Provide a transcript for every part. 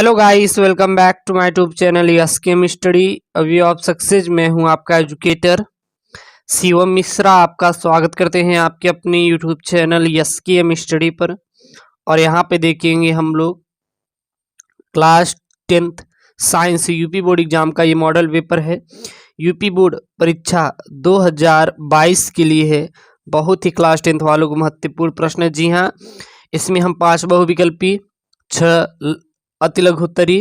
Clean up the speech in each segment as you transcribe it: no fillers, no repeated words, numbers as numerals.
Hello guys, welcome back to my YouTube channel yes came study way of success. मैं हूं आपका educator Shivam Mishra. आपका स्वागत करते हैं आपके अपने YouTube channel yes came study पर। और यहां पे देखेंगे हम लोग class 10th science UP board exam का ये मॉडल पेपर है। यूपी बोर्ड परीक्षा 2022 के लिए है। बहुत ही क्लास 10th वालों को महत्वपूर्ण प्रश्न है। जी हाँ, इसमें हम 5 बहुविकल्पी, 6 अति लघुत्तरी,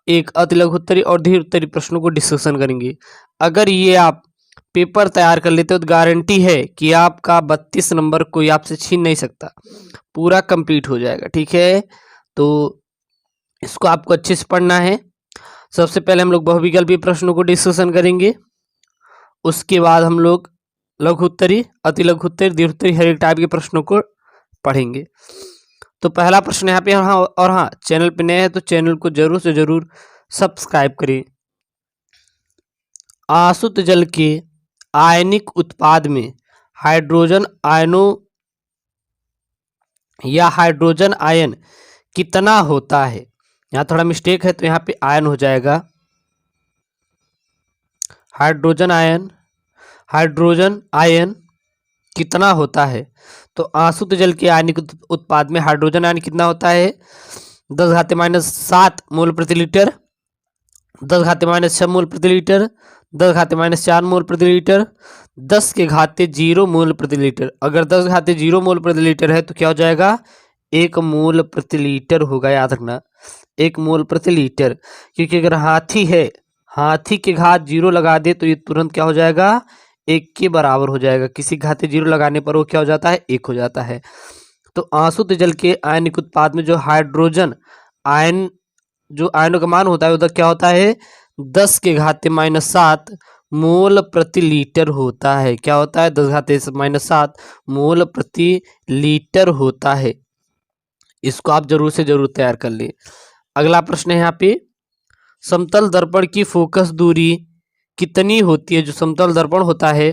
एक अति लघुत्तरी और दीर्घ उत्तरी प्रश्नों को डिस्कशन करेंगे। अगर ये आप पेपर तैयार कर लेते हो तो गारंटी है कि आपका 32 नंबर कोई आपसे छीन नहीं सकता, पूरा कंप्लीट हो जाएगा। ठीक है, तो इसको आपको अच्छे से पढ़ना है। सबसे पहले हम लोग बहुविकल्पी प्रश्नों को डिस्कशन करेंगे, उसके बाद हम लोग लघु उत्तरी, अति लघु उत्तरी, दीर्घ उत्तरी हर एक टाइप के प्रश्नों को पढ़ेंगे। तो पहला प्रश्न यहाँ पे, हाँ, चैनल पे नए हैं तो चैनल को जरूर से जरूर सब्सक्राइब करें। आसुत जल के आयनिक उत्पाद में हाइड्रोजन आयनों या हाइड्रोजन आयन कितना होता है? यहाँ थोड़ा मिस्टेक है तो यहाँ पे आयन हो जाएगा। हाइड्रोजन आयन कितना होता है? तो आसुत जल के आयनिक उत्पाद में हाइड्रोजन आयन कितना होता है? 10⁻7 मोल प्रति लीटर, 10⁻6 मोल प्रति लीटर, 10⁻4 मोल प्रति लीटर, 10⁻0 मोल प्रति लीटर। अगर 10⁻0 मोल प्रति लीटर है तो क्या हो जाएगा? 1 मोल प्रति लीटर होगा। याद रखना, 1 मोल प्रति लीटर, क्योंकि अगर हाथी है, हाथी के घात 0 लगा दे तो ये तुरंत क्या हो जाएगा? 1 के बराबर हो जाएगा। किसी घाते 0 लगाने पर वो क्या हो जाता है? 1 हो जाता है। तो आसुत जल के आयनिक उत्पाद में जो हाइड्रोजन आयन, जो आयनों का मान होता है उधर क्या होता है? 10⁻7 मोल प्रति लीटर होता है। क्या होता है? 10⁻7 मोल प्रति लीटर होता है। इसको आप जरूर से जरूर तैयार कर लें। अगला प्रश्न है यहाँ पे, समतल दर्पण की फोकस दूरी कितनी होती है? जो समतल दर्पण होता है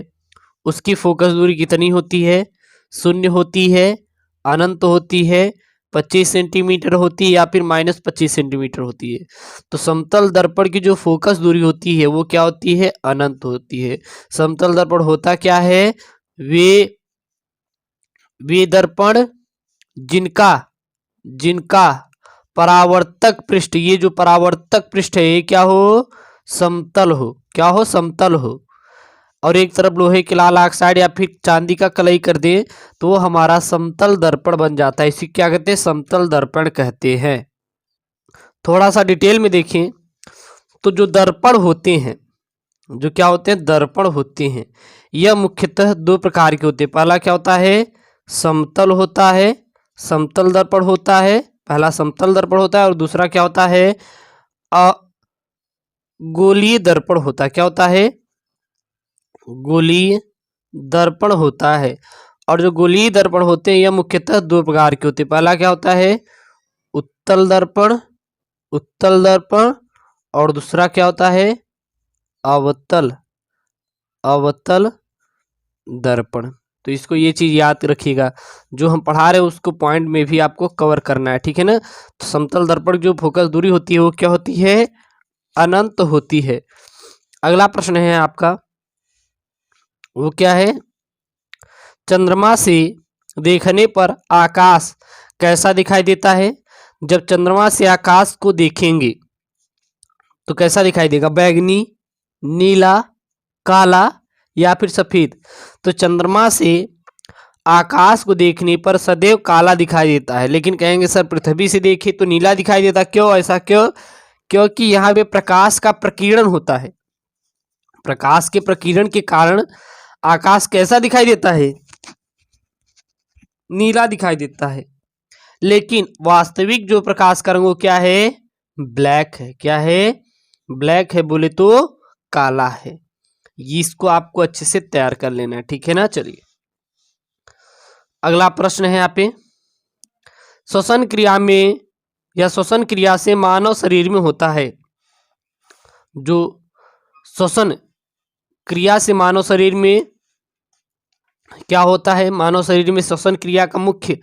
उसकी फोकस दूरी कितनी होती है? 0 होती है, अनंत होती है, 25 सेंटीमीटर होती है या फिर -25 सेंटीमीटर होती है? तो समतल दर्पण की जो फोकस दूरी होती है वो क्या होती है? अनंत होती है। समतल दर्पण होता क्या है? वे दर्पण जिनका परावर्तक पृष्ठ, ये जो परावर्तक पृष्ठ है ये क्या हो? समतल हो। क्या हो? समतल हो। और एक तरफ लोहे के लाल ऑक्साइड या फिर चांदी का कलई कर दे तो वो हमारा समतल दर्पण बन जाता है। इसी क्या कहते हैं? समतल दर्पण कहते हैं। थोड़ा सा डिटेल में देखें तो जो दर्पण होते हैं, जो क्या होते हैं? दर्पण होते हैं, यह मुख्यतः 2 प्रकार के होते हैं। पहला क्या होता है? समतल होता है, समतल दर्पण होता है। पहला समतल दर्पण होता है और दूसरा क्या होता है? गोलीय दर्पण होता है। क्या होता है? गोलीय दर्पण होता है। और जो गोलीय दर्पण होते हैं यह मुख्यतः 2 प्रकार के होते हैं। पहला क्या होता है? उत्तल दर्पण, और दूसरा क्या होता है? अवतल दर्पण। तो इसको ये चीज याद रखिएगा, जो हम पढ़ा रहे हैं उसको पॉइंट में भी आपको कवर करना है। ठीक है ना? तो समतल दर्पण जो फोकस दूरी होती है वो क्या होती है? अनंत होती है। अगला प्रश्न है आपका, वो क्या है? चंद्रमा से देखने पर आकाश कैसा दिखाई देता है? जब चंद्रमा से आकाश को देखेंगे तो कैसा दिखाई देगा? बैगनी, नीला, काला या फिर सफेद? तो चंद्रमा से आकाश को देखने पर सदैव काला दिखाई देता है, लेकिन कहेंगे सर पृथ्वी से देखे तो नीला दिखाई देता। क्यों ऐसा? क्यों? क्योंकि यहाँ पे प्रकाश का प्रकीर्णन होता है। प्रकाश के प्रकीर्णन के कारण आकाश कैसा दिखाई देता है? नीला दिखाई देता है। लेकिन वास्तविक जो प्रकाश का रंग वो क्या है? ब्लैक है। क्या है? ब्लैक है, बोले तो काला है। इसको आपको अच्छे से तैयार कर लेना है। ठीक है ना? चलिए अगला प्रश्न है यहाँ पे, श्वसन क्रिया में या श्वसन क्रिया से मानव शरीर में होता है, जो श्वसन क्रिया से मानव शरीर में क्या होता है? मानव शरीर में श्वसन क्रिया का मुख्य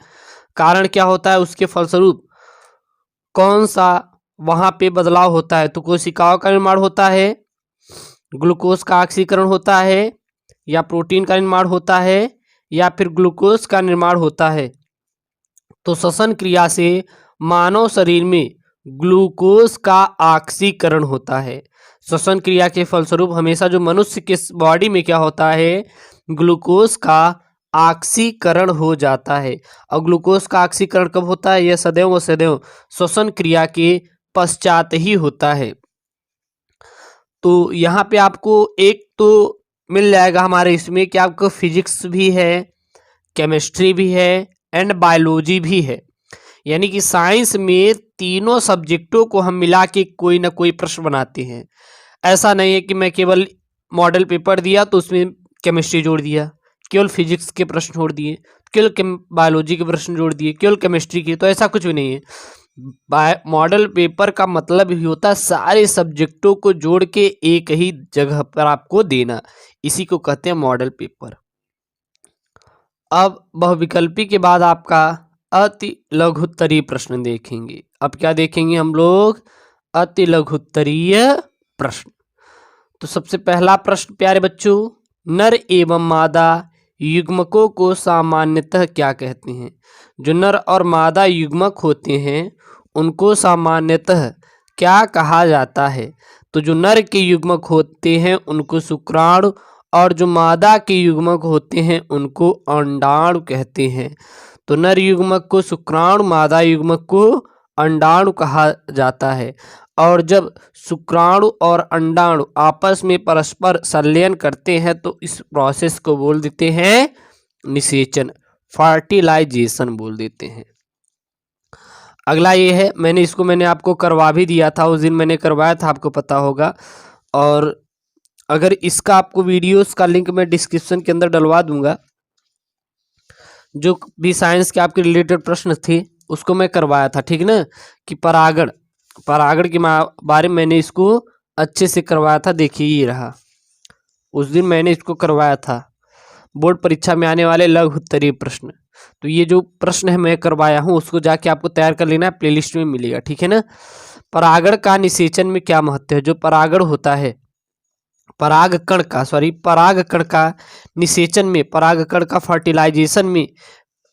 कारण क्या होता है? उसके फलस्वरूप कौन सा वहां पे बदलाव होता है। तो कोशिकाओं का निर्माण होता है, ग्लूकोज का ऑक्सीकरण होता है, या प्रोटीन का निर्माण होता है, या फिर ग्लूकोज का निर्माण होता है। तो श्वसन क्रिया से मानव शरीर में ग्लूकोज का ऑक्सीकरण होता है। श्वसन क्रिया के फलस्वरूप हमेशा जो मनुष्य के बॉडी में क्या होता है, ग्लूकोज का ऑक्सीकरण हो जाता है। और ग्लूकोज का ऑक्सीकरण कब होता है, यह सदैव व सदैव श्वसन क्रिया के पश्चात ही होता है। तो यहाँ पे आपको एक तो मिल जाएगा हमारे इसमें कि आपको फिजिक्स भी है, केमिस्ट्री भी है एंड बायोलॉजी भी है। यानी कि साइंस में तीनों सब्जेक्टों को हम मिला के कोई ना कोई प्रश्न बनाते हैं। ऐसा नहीं है कि मैं केवल मॉडल पेपर दिया तो उसमें केमिस्ट्री जोड़ दिया, केवल फिजिक्स के प्रश्न जोड़ दिए, केवल बायोलॉजी के प्रश्न जोड़ दिए, केवल केमिस्ट्री के। तो ऐसा कुछ भी नहीं है। मॉडल पेपर का मतलब ही होता है सारे सब्जेक्टों को जोड़ के एक ही जगह पर आपको देना, इसी को कहते हैं मॉडल पेपर। अब बहुविकल्पी के बाद आपका अति लघुत्तरीय प्रश्न देखेंगे। अब क्या देखेंगे हम लोग, अति लघुत्तरीय प्रश्न। तो सबसे पहला प्रश्न प्यारे बच्चों, नर एवं मादा युग्मकों को सामान्यतः क्या कहते हैं? जो नर और मादा युग्मक होते हैं उनको सामान्यतः क्या कहा जाता है? तो जो नर के युग्मक होते हैं उनको शुक्राणु, और जो मादा के युग्मक होते हैं उनको अंडाणु कहते हैं। तो नर युग्मक को शुक्राणु, मादा युग्मक को अंडाणु कहा जाता है। और जब शुक्राणु और अंडाणु आपस में परस्पर संलयन करते हैं तो इस प्रोसेस को बोल देते हैं निषेचन, फर्टिलाइजेशन बोल देते हैं। अगला ये है, मैंने आपको करवा भी दिया था, उस दिन मैंने करवाया था, आपको पता होगा। और अगर इसका आपको वीडियोस का लिंक मैं डिस्क्रिप्शन के अंदर डलवा दूंगा, जो भी साइंस के आपके रिलेटेड प्रश्न थे उसको मैं करवाया था, ठीक ना। कि परागण के बारे में मैंने इसको अच्छे से करवाया था। देखिए ये रहा, उस दिन मैंने इसको करवाया था, बोर्ड परीक्षा में आने वाले लघु उत्तरीय प्रश्न। तो ये जो प्रश्न है मैं करवाया हूँ, उसको जाके आपको तैयार कर लेना है, प्लेलिस्ट में मिलेगा, ठीक है ना। परागण का निषेचन में क्या महत्व है? जो परागण होता है, परागकण का निषेचन में, परागकण का फर्टिलाइजेशन में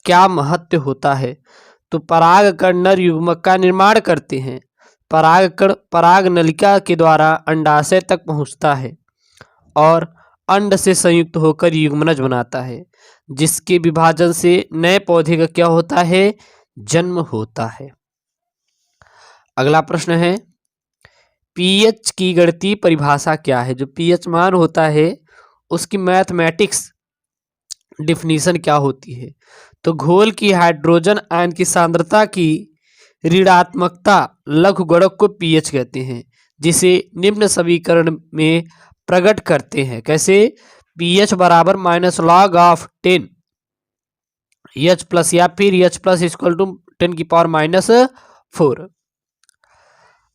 क्या महत्व होता है? तो परागकण नर युग्मक का निर्माण करते हैं। परागकण पराग नलिका के द्वारा अंडाशय तक पहुंचता है और अंड से संयुक्त होकर युग्मनज बनाता है, जिसके विभाजन से नए पौधे का क्या होता है? जन्म होता है। अगला प्रश्न है, पीएच की गणितीय परिभाषा क्या है? जो पीएच मान होता है उसकी मैथमेटिक्स डिफिनीशन क्या होती है? तो घोल की हाइड्रोजन आयन की सांद्रता की ऋणात्मकता लघुगणक को पीएच कहते हैं, जिसे निम्न समीकरण में प्रकट करते हैं। कैसे? पीएच बराबर -log(10) एच प्लस, या फिर एच प्लस इक्वल टू 10⁻⁴।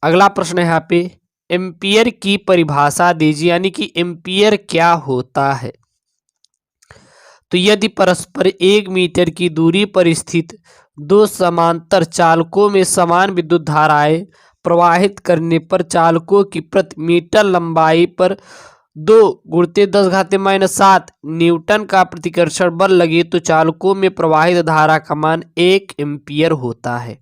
अगला प्रश्न है यहाँ पे, एम्पियर की परिभाषा दीजिए, यानी कि एम्पियर क्या होता है? तो यदि परस्पर 1 मीटर की दूरी पर स्थित दो समांतर चालकों में समान विद्युत धाराएं प्रवाहित करने पर चालकों की प्रति मीटर लंबाई पर 2 × 10⁻⁷ न्यूटन का प्रतिकर्षण बल लगे तो चालकों में प्रवाहित धारा का मान 1 एम्पियर होता है।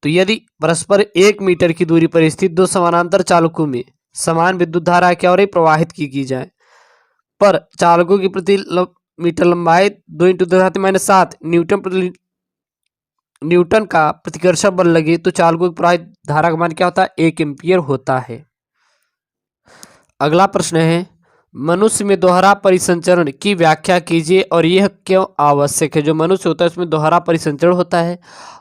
तो यदि परस्पर 1 मीटर की दूरी पर स्थित दो समानांतर चालकों में समान विद्युत धारा क्या हो रही प्रवाहित की जाए, पर चालकों की प्रति मीटर लंबाई 2 × 10⁻⁷ न्यूटन का प्रतिकर्षण बल लगे तो चालकों की प्रवाहित धारा का मान क्या होता है? 1 एम्पियर होता है। अगला प्रश्न है, मनुष्य में दोहरा परिसंचरण की व्याख्या कीजिए और यह क्यों आवश्यक है? जो मनुष्य होता है उसमें दोहरा परिसंचरण होता है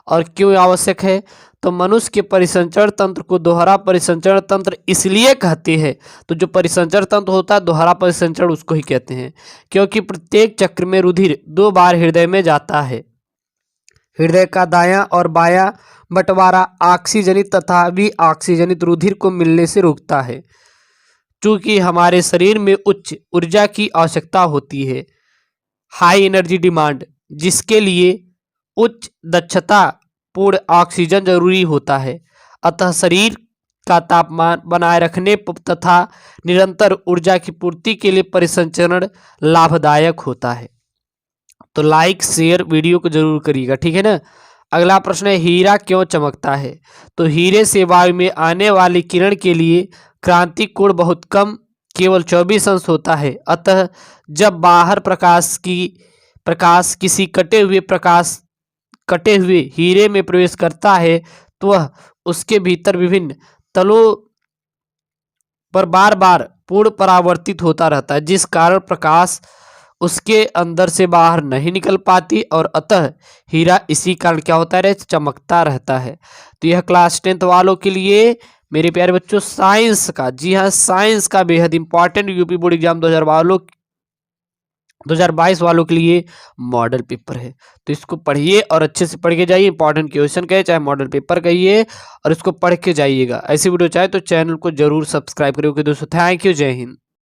और क्यों आवश्यक है? तो मनुष्य के परिसंचरण तंत्र को दोहरा परिसंचरण तंत्र इसलिए कहते हैं। तो जो परिसंचरण तंत्र होता है दोहरा परिसंचरण उसको ही कहते हैं, क्योंकि प्रत्येक चक्र में रुधिर 2 बार हृदय में जाता है। हृदय का दायां और बायां बंटवारा ऑक्सीजनित तथा विऑक्सीजनित रुधिर को मिलने से रुकता है। चूंकि हमारे शरीर में उच्च ऊर्जा की आवश्यकता होती है, हाई एनर्जी डिमांड, जिसके लिए उच्च दक्षता पूर्ण ऑक्सीजन जरूरी होता है। अतः शरीर का तापमान बनाए रखने तथा निरंतर ऊर्जा की पूर्ति के लिए परिसंचरण लाभदायक होता है। तो लाइक शेयर वीडियो को जरूर करिएगा, ठीक है ना। अगला प्रश्न है, हीरा क्यों चमकता है? तो हीरे से वायु में आने वाली किरण के लिए क्रांति कोण बहुत कम, केवल 24 अंश होता है। अतः जब बाहर प्रकाश किसी कटे हुए हीरे में प्रवेश करता है तो वह उसके भीतर विभिन्न तलों पर बार बार पूर्ण परावर्तित होता रहता है, जिस कारण प्रकाश उसके अंदर से बाहर नहीं निकल पाती और अतः हीरा इसी कारण क्या होता है, चमकता रहता है। तो यह क्लास 10th वालों के लिए मेरे प्यारे बच्चों साइंस का, जी हाँ साइंस का बेहद इंपॉर्टेंट यूपी बोर्ड एग्जाम 2022 वालों के लिए मॉडल पेपर है। तो इसको पढ़िए और अच्छे से पढ़ के जाइए। इंपॉर्टेंट क्वेश्चन कहे चाहे मॉडल पेपर कहिए, और इसको पढ़ के जाइएगा। ऐसी वीडियो चाहे तो चैनल को जरूर सब्सक्राइब करिए। दोस्तों थैंक यू, जय हिंद।